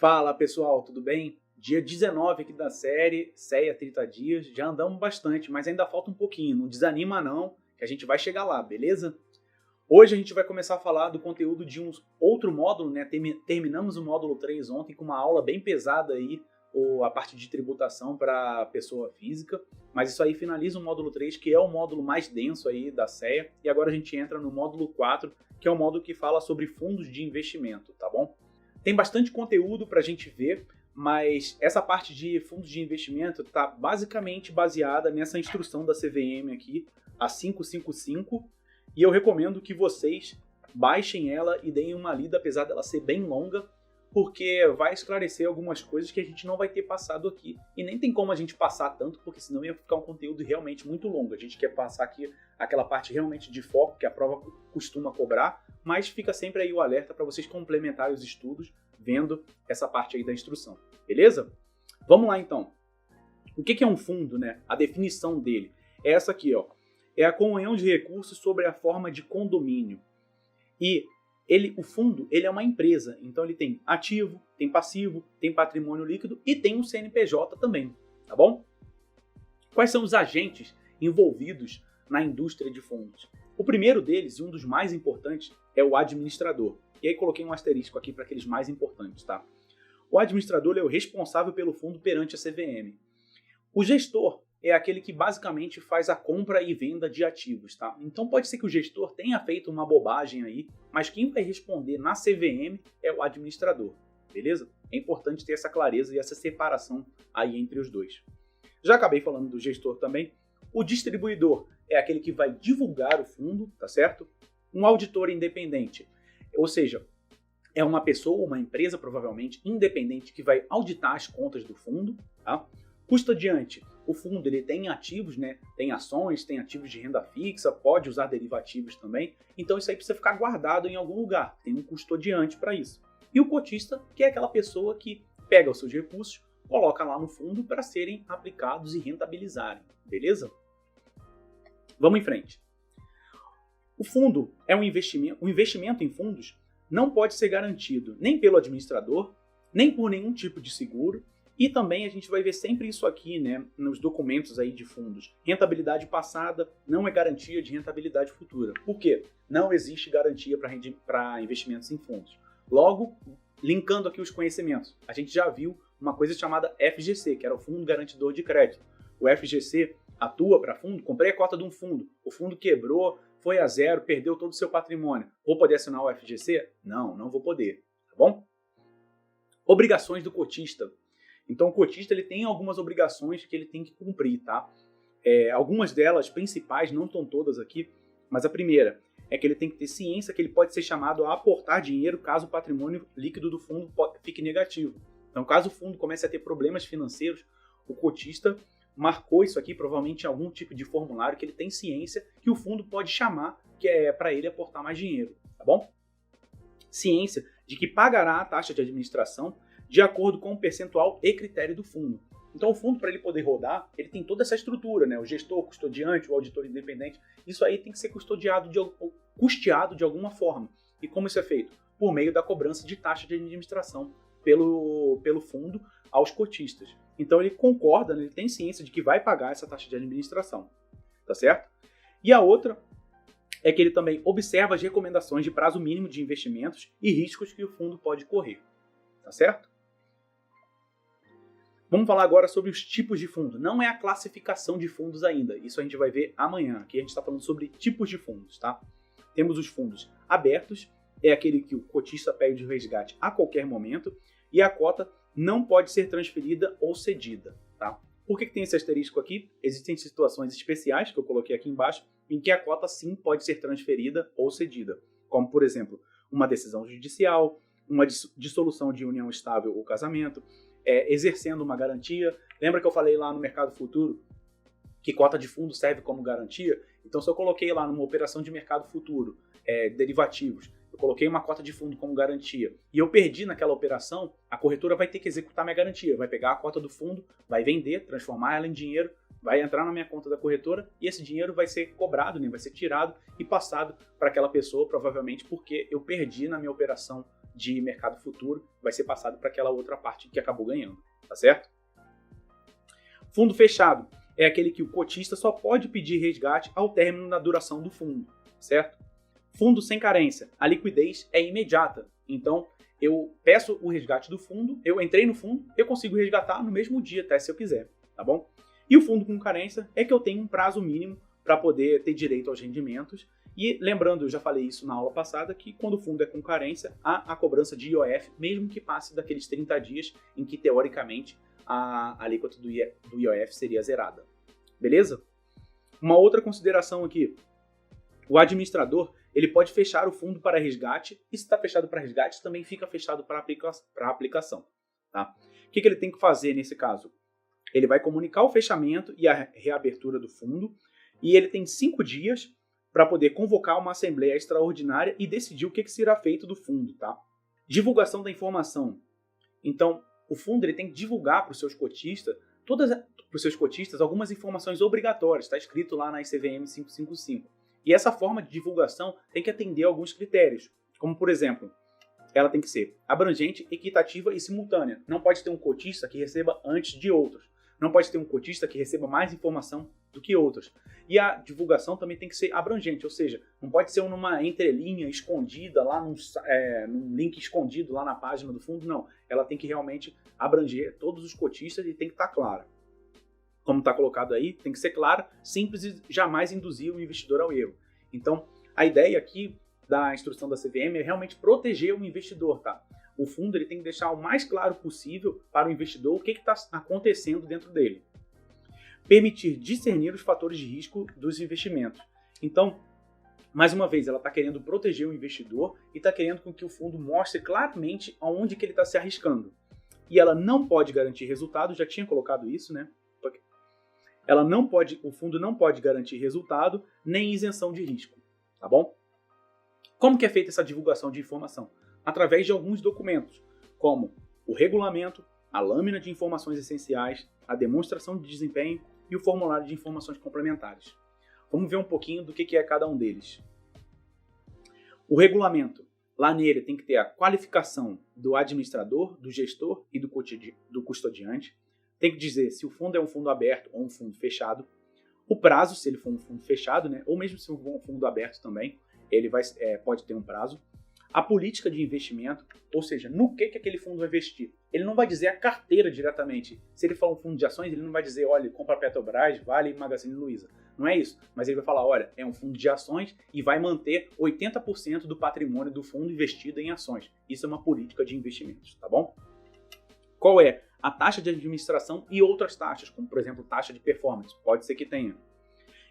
Fala pessoal, tudo bem? Dia 19 aqui da série CEA 30 dias, já andamos bastante, mas ainda falta um pouquinho, não desanima não, que a gente vai chegar lá, beleza? Hoje a gente vai começar a falar do conteúdo de um outro módulo, né? Terminamos o módulo 3 ontem com uma aula bem pesada aí, a parte de tributação para pessoa física, mas isso aí finaliza o módulo 3, que é o módulo mais denso aí da CEA, e agora a gente entra no módulo 4, que é o módulo que fala sobre fundos de investimento, tá bom? Tem bastante conteúdo para a gente ver, mas essa parte de fundos de investimento está basicamente baseada nessa instrução da CVM aqui, a 555, e eu recomendo que vocês baixem ela e deem uma lida, apesar dela ser bem longa, porque vai esclarecer algumas coisas que a gente não vai ter passado aqui. E nem tem como a gente passar tanto, porque senão ia ficar um conteúdo realmente muito longo. A gente quer passar aqui aquela parte realmente de foco que a prova costuma cobrar, mas fica sempre aí o alerta para vocês complementarem os estudos vendo essa parte aí da instrução, beleza? Vamos lá então. O que é um fundo, né? A definição dele é essa aqui, ó. É a comunhão de recursos sobre a forma de condomínio. E o fundo ele é uma empresa, então ele tem ativo, tem passivo, tem patrimônio líquido e tem um CNPJ também, tá bom? Quais são os agentes envolvidos na indústria de fundos? O primeiro deles, e um dos mais importantes, é o administrador. E aí coloquei um asterisco aqui para aqueles mais importantes, tá? O administrador é o responsável pelo fundo perante a CVM. O gestor é aquele que basicamente faz a compra e venda de ativos, tá? Então pode ser que o gestor tenha feito uma bobagem aí, mas quem vai responder na CVM é o administrador, beleza? É importante ter essa clareza e essa separação aí entre os dois. Já acabei falando do gestor também. O distribuidor é aquele que vai divulgar o fundo, tá certo? Um auditor independente, ou seja, é uma pessoa, uma empresa provavelmente independente que vai auditar as contas do fundo, tá? Custodiante, o fundo ele tem ativos, né? Tem ações, tem ativos de renda fixa, pode usar derivativos também. Então isso aí precisa ficar guardado em algum lugar. Tem um custodiante para isso. E o cotista, que é aquela pessoa que pega os seus recursos, coloca lá no fundo para serem aplicados e rentabilizarem. Beleza? Vamos em frente. O fundo é um investimento. O investimento em fundos não pode ser garantido nem pelo administrador, nem por nenhum tipo de seguro. E também a gente vai ver sempre isso aqui, né, nos documentos aí de fundos. Rentabilidade passada não é garantia de rentabilidade futura. Por quê? Não existe garantia para investimentos em fundos. Logo, linkando aqui os conhecimentos, a gente já viu uma coisa chamada FGC, que era o Fundo Garantidor de Crédito. O FGC atua para fundo, comprei a cota de um fundo, o fundo quebrou, foi a zero, perdeu todo o seu patrimônio. Vou poder assinar o FGC? Não, não vou poder, tá bom? Obrigações do cotista. Então o cotista ele tem algumas obrigações que ele tem que cumprir, tá? Algumas delas principais, não estão todas aqui, mas a primeira é que ele tem que ter ciência que ele pode ser chamado a aportar dinheiro caso o patrimônio líquido do fundo fique negativo. Então caso o fundo comece a ter problemas financeiros, o cotista marcou isso aqui provavelmente em algum tipo de formulário que ele tem ciência que o fundo pode chamar que é para ele aportar mais dinheiro, tá bom? Ciência de que pagará a taxa de administração de acordo com o percentual e critério do fundo. Então o fundo, para ele poder rodar, ele tem toda essa estrutura, né? O gestor, o custodiante, o auditor independente, isso aí tem que ser custeado de alguma forma. E como isso é feito? Por meio da cobrança de taxa de administração pelo fundo aos cotistas. Então ele concorda, né? Ele tem ciência de que vai pagar essa taxa de administração, tá certo? E a outra é que ele também observa as recomendações de prazo mínimo de investimentos e riscos que o fundo pode correr, tá certo? Vamos falar agora sobre os tipos de fundo. Não é a classificação de fundos ainda. Isso a gente vai ver amanhã. Aqui a gente está falando sobre tipos de fundos, tá? Temos os fundos abertos, é aquele que o cotista pede o resgate a qualquer momento e a cota não pode ser transferida ou cedida, tá? Por que tem esse asterisco aqui? Existem situações especiais, que eu coloquei aqui embaixo, em que a cota sim pode ser transferida ou cedida. Como, por exemplo, uma decisão judicial, uma dissolução de união estável ou casamento, exercendo uma garantia. Lembra que eu falei lá no mercado futuro que cota de fundo serve como garantia? Então, se eu coloquei lá numa operação de mercado futuro, derivativos, eu coloquei uma cota de fundo como garantia e eu perdi naquela operação, a corretora vai ter que executar minha garantia, vai pegar a cota do fundo, vai vender, transformar ela em dinheiro, vai entrar na minha conta da corretora e esse dinheiro vai ser cobrado, né? Vai ser tirado e passado para aquela pessoa, provavelmente porque eu perdi na minha operação de mercado futuro vai ser passado para aquela outra parte que acabou ganhando, tá certo? Fundo fechado é aquele que o cotista só pode pedir resgate ao término da duração do fundo, certo? Fundo sem carência, a liquidez é imediata, então eu peço o resgate do fundo, eu entrei no fundo, eu consigo resgatar no mesmo dia, até se eu quiser, tá bom? E o fundo com carência é que eu tenho um prazo mínimo para poder ter direito aos rendimentos. E lembrando, eu já falei isso na aula passada, que quando o fundo é com carência, há a cobrança de IOF, mesmo que passe daqueles 30 dias em que, teoricamente, a alíquota do IOF seria zerada. Beleza? Uma outra consideração aqui. O administrador ele pode fechar o fundo para resgate, e se está fechado para resgate, também fica fechado para aplicação. Tá? O que ele tem que fazer nesse caso? Ele vai comunicar o fechamento e a reabertura do fundo, e ele tem 5 dias para poder convocar uma assembleia extraordinária e decidir o que será feito do fundo. Tá? Divulgação da informação. Então, o fundo ele tem que divulgar para os seus cotistas, algumas informações obrigatórias, está escrito lá na ICVM 555. E essa forma de divulgação tem que atender a alguns critérios, como por exemplo, ela tem que ser abrangente, equitativa e simultânea. Não pode ter um cotista que receba antes de outros. Não pode ter um cotista que receba mais informação do que outros. E a divulgação também tem que ser abrangente, ou seja, não pode ser numa entrelinha escondida, lá num link escondido lá na página do fundo, não. Ela tem que realmente abranger todos os cotistas e tem que estar clara. Como está colocado aí, tem que ser clara, simples e jamais induzir o investidor ao erro. Então, a ideia aqui da instrução da CVM é realmente proteger o investidor, tá? O fundo ele tem que deixar o mais claro possível para o investidor o que está acontecendo dentro dele. Permitir discernir os fatores de risco dos investimentos. Então, mais uma vez, ela está querendo proteger o investidor e está querendo com que o fundo mostre claramente aonde que ele está se arriscando. E ela não pode garantir resultado, já tinha colocado isso, né? O fundo não pode garantir resultado nem isenção de risco, tá bom? Como que é feita essa divulgação de informação? Através de alguns documentos, como o regulamento, a lâmina de informações essenciais, a demonstração de desempenho e o formulário de informações complementares. Vamos ver um pouquinho do que é cada um deles. O regulamento. Lá nele tem que ter a qualificação do administrador, do gestor e do custodiante. Tem que dizer se o fundo é um fundo aberto ou um fundo fechado. O prazo, se ele for um fundo fechado, né? Ou mesmo se for um fundo aberto também, ele pode ter um prazo. A política de investimento, ou seja, no que aquele fundo vai investir. Ele não vai dizer a carteira diretamente. Se ele for um fundo de ações, ele não vai dizer, olha, compra Petrobras, Vale e Magazine Luiza. Não é isso. Mas ele vai falar, olha, é um fundo de ações e vai manter 80% do patrimônio do fundo investido em ações. Isso é uma política de investimentos, tá bom? Qual é a taxa de administração e outras taxas, como por exemplo taxa de performance, pode ser que tenha.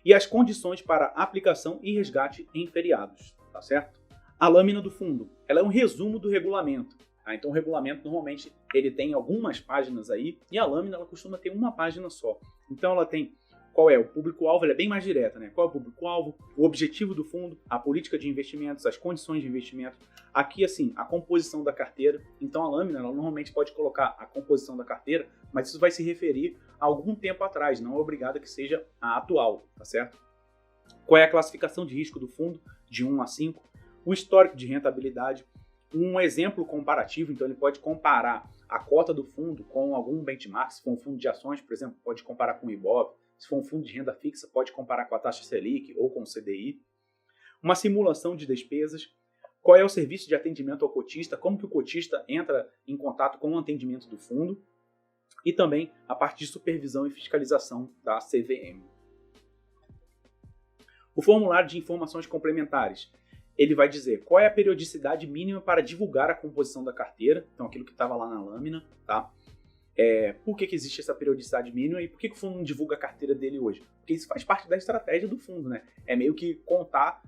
E as condições para aplicação e resgate em feriados, tá certo? A lâmina do fundo, ela é um resumo do regulamento. Tá? Então o regulamento normalmente ele tem algumas páginas aí e a lâmina ela costuma ter uma página só. Então ela tem qual é o público-alvo, ela é bem mais direta, né? Qual é o público-alvo, o objetivo do fundo, a política de investimentos, as condições de investimento. Aqui, assim, a composição da carteira. Então, a lâmina, ela normalmente pode colocar a composição da carteira, mas isso vai se referir a algum tempo atrás, não é obrigado que seja a atual, tá certo? Qual é a classificação de risco do fundo, de 1 a 5. O histórico de rentabilidade. Um exemplo comparativo, então ele pode comparar a cota do fundo com algum benchmark. Se for um fundo de ações, por exemplo, pode comparar com o Ibov. Se for um fundo de renda fixa, pode comparar com a taxa Selic ou com o CDI. Uma simulação de despesas. Qual é o serviço de atendimento ao cotista? Como que o cotista entra em contato com o atendimento do fundo? E também a parte de supervisão e fiscalização da CVM. O formulário de informações complementares. Ele vai dizer qual é a periodicidade mínima para divulgar a composição da carteira. Então, aquilo que estava lá na lâmina, tá? Por que existe essa periodicidade mínima e por que o fundo não divulga a carteira dele hoje? Porque isso faz parte da estratégia do fundo, né? É meio que contar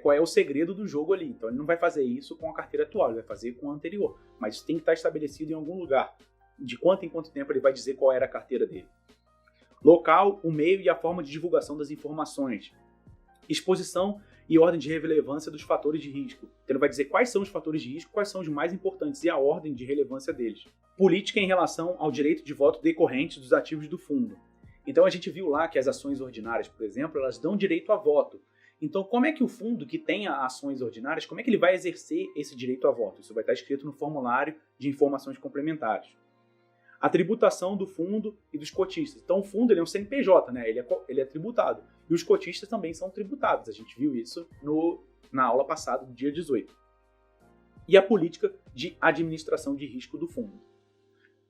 qual é o segredo do jogo ali. Então ele não vai fazer isso com a carteira atual, ele vai fazer com a anterior. Mas isso tem que estar estabelecido em algum lugar. De quanto em quanto tempo ele vai dizer qual era a carteira dele. Local, o meio e a forma de divulgação das informações. Exposição e ordem de relevância dos fatores de risco. Então ele vai dizer quais são os fatores de risco, quais são os mais importantes e a ordem de relevância deles. Política em relação ao direito de voto decorrente dos ativos do fundo. Então a gente viu lá que as ações ordinárias, por exemplo, elas dão direito a voto. Então, como é que o fundo que tem ações ordinárias, como é que ele vai exercer esse direito a voto? Isso vai estar escrito no formulário de informações complementares. A tributação do fundo e dos cotistas. Então, o fundo ele é um CNPJ, né? Ele é tributado. E os cotistas também são tributados. A gente viu isso na aula passada, do dia 18. E a política de administração de risco do fundo.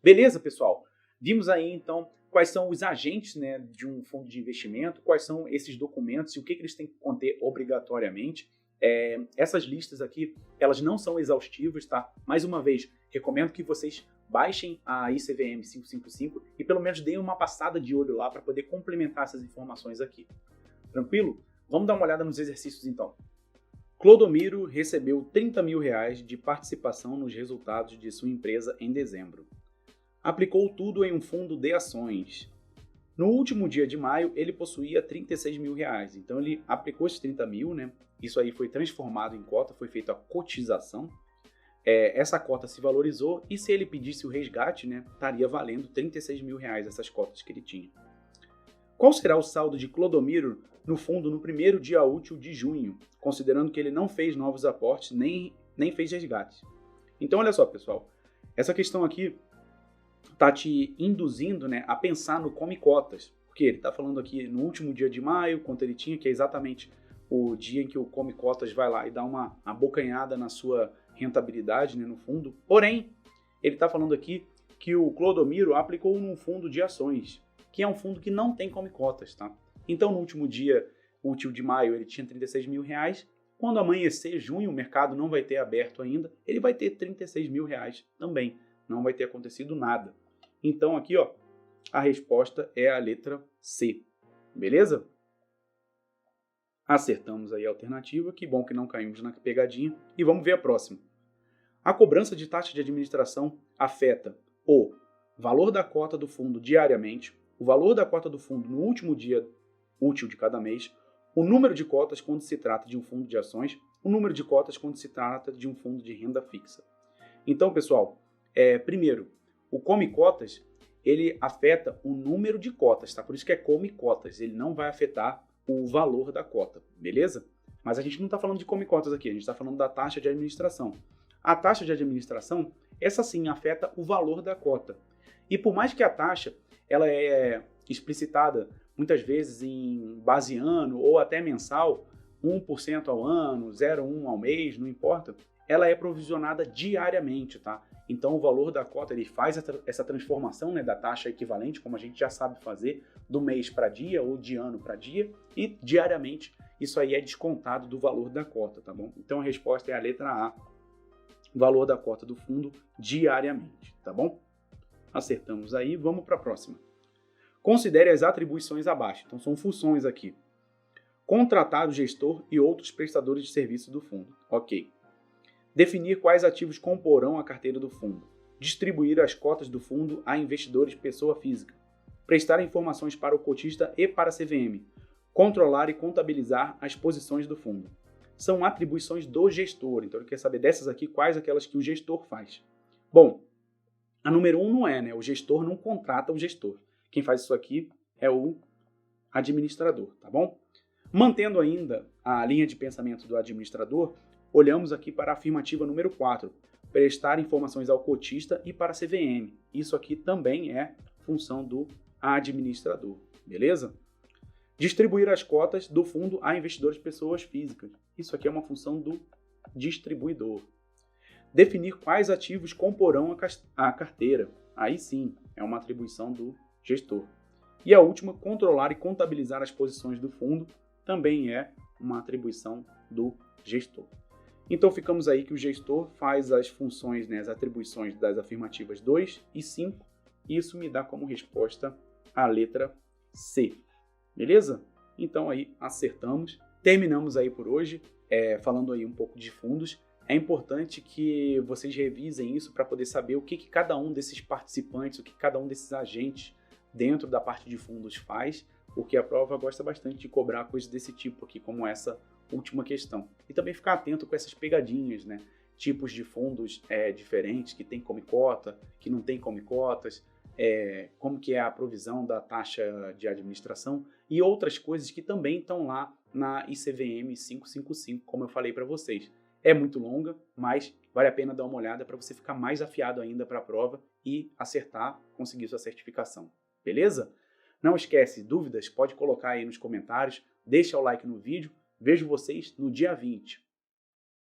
Beleza, pessoal? Vimos aí, então, quais são os agentes, né, de um fundo de investimento, quais são esses documentos e o que eles têm que conter obrigatoriamente. Essas listas aqui, elas não são exaustivas, tá? Mais uma vez, recomendo que vocês baixem a ICVM 555 e pelo menos deem uma passada de olho lá para poder complementar essas informações aqui. Tranquilo? Vamos dar uma olhada nos exercícios então. Clodomiro recebeu R$30 mil de participação nos resultados de sua empresa em dezembro. Aplicou tudo em um fundo de ações. No último dia de maio, ele possuía R$36 mil. Então, ele aplicou esses 30 mil, né? Isso aí foi transformado em cota, foi feita a cotização. Essa cota se valorizou e se ele pedisse o resgate, né, estaria valendo R$36 mil essas cotas que ele tinha. Qual será o saldo de Clodomiro no fundo no primeiro dia útil de junho, considerando que ele não fez novos aportes nem fez resgate? Então, olha só, pessoal. Essa questão aqui está te induzindo, né, a pensar no come cotas, porque ele está falando aqui no último dia de maio, quanto ele tinha, que é exatamente o dia em que o come cotas vai lá e dá uma abocanhada na sua rentabilidade, né, no fundo. Porém, ele está falando aqui que o Clodomiro aplicou num fundo de ações, que é um fundo que não tem come cotas, tá? Então, no último dia útil de maio, ele tinha R$36 mil. Quando amanhecer junho, o mercado não vai ter aberto ainda, ele vai ter R$36 mil também. Não vai ter acontecido nada. Então, aqui, ó, a resposta é a letra C. Beleza? Acertamos aí a alternativa. Que bom que não caímos na pegadinha. E vamos ver a próxima. A cobrança de taxa de administração afeta o valor da cota do fundo diariamente, o valor da cota do fundo no último dia útil de cada mês, o número de cotas quando se trata de um fundo de ações, o número de cotas quando se trata de um fundo de renda fixa. Então, pessoal, primeiro, o come cotas, ele afeta o número de cotas, tá? Por isso que é come cotas, ele não vai afetar o valor da cota, beleza? Mas a gente não está falando de come cotas aqui, a gente está falando da taxa de administração. A taxa de administração, essa sim afeta o valor da cota. E por mais que a taxa ela é explicitada muitas vezes em base ano ou até mensal, 1% ao ano, 0,1% ao mês, não importa, ela é provisionada diariamente, tá? Então, o valor da cota, ele faz essa transformação, né, da taxa equivalente, como a gente já sabe fazer, do mês para dia ou de ano para dia, e diariamente isso aí é descontado do valor da cota, tá bom? Então, a resposta é a letra A, valor da cota do fundo diariamente, tá bom? Acertamos aí, vamos para a próxima. Considere as atribuições abaixo, então são funções aqui. Contratar o gestor e outros prestadores de serviço do fundo, ok. Definir quais ativos comporão a carteira do fundo. Distribuir as cotas do fundo a investidores pessoa física. Prestar informações para o cotista e para a CVM. Controlar e contabilizar as posições do fundo. São atribuições do gestor. Então, ele quer saber dessas aqui, quais aquelas que o gestor faz. Bom, a número 1 não é, né? O gestor não contrata o gestor. Quem faz isso aqui é o administrador, tá bom? Mantendo ainda a linha de pensamento do administrador, olhamos aqui para a afirmativa número 4, prestar informações ao cotista e para a CVM. Isso aqui também é função do administrador, beleza? Distribuir as cotas do fundo a investidores pessoas físicas. Isso aqui é uma função do distribuidor. Definir quais ativos comporão a carteira. Aí sim, é uma atribuição do gestor. E a última, controlar e contabilizar as posições do fundo, também é uma atribuição do gestor. Então, ficamos aí que o gestor faz as funções, né, as atribuições das afirmativas 2 e 5, e isso me dá como resposta a letra C. Beleza? Então, aí acertamos. Terminamos aí por hoje, falando aí um pouco de fundos. É importante que vocês revisem isso para poder saber o que cada um desses participantes, o que cada um desses agentes dentro da parte de fundos faz, porque a prova gosta bastante de cobrar coisas desse tipo aqui, como essa última questão. E também ficar atento com essas pegadinhas, né? Tipos de fundos diferentes, que tem come cota, que não tem come cotas, como que é a provisão da taxa de administração e outras coisas que também estão lá na ICVM 555, como eu falei para vocês. É muito longa, mas vale a pena dar uma olhada para você ficar mais afiado ainda para a prova e acertar, conseguir sua certificação. Beleza? Não esquece, dúvidas? Pode colocar aí nos comentários, deixa o like no vídeo. Vejo vocês no dia 20.